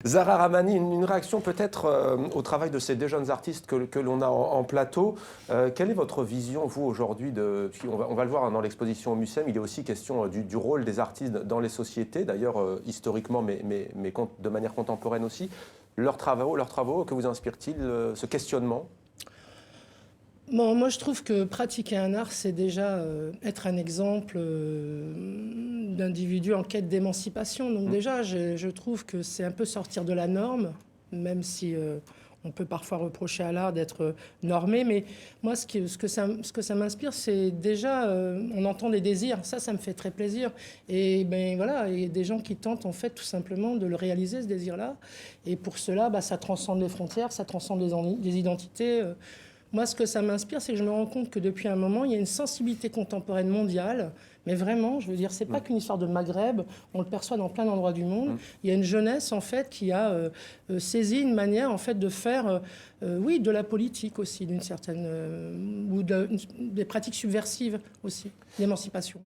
Zahra Rahmani, une réaction peut-être au travail de ces deux jeunes artistes que l'on a en plateau. Quelle est votre vision, vous, aujourd'hui on va le voir, hein, dans l'exposition au Mucem, il est aussi question du rôle des artistes dans les sociétés, d'ailleurs historiquement, mais de manière contemporaine aussi. Leurs travaux, que vous inspire-t-il, ce questionnement? Bon, moi, je trouve que pratiquer un art, c'est déjà être un exemple d'individu en quête d'émancipation. Donc déjà, je trouve que c'est un peu sortir de la norme, même si on peut parfois reprocher à l'art d'être normé. Mais moi, ce que ça m'inspire, c'est déjà, on entend des désirs. Ça me fait très plaisir. Et ben voilà, il y a des gens qui tentent en fait tout simplement de le réaliser, ce désir-là. Et pour cela, bah, ça transcende les frontières, ça transcende les identités. Moi, ce que ça m'inspire, c'est que je me rends compte que depuis un moment, il y a une sensibilité contemporaine mondiale. Mais vraiment, je veux dire, c'est pas qu'une histoire de Maghreb. On le perçoit dans plein d'endroits du monde. Il y a une jeunesse, en fait, qui a saisi une manière, en fait, de faire, oui, de la politique aussi, d'une certaine, ou des pratiques subversives aussi, d'émancipation.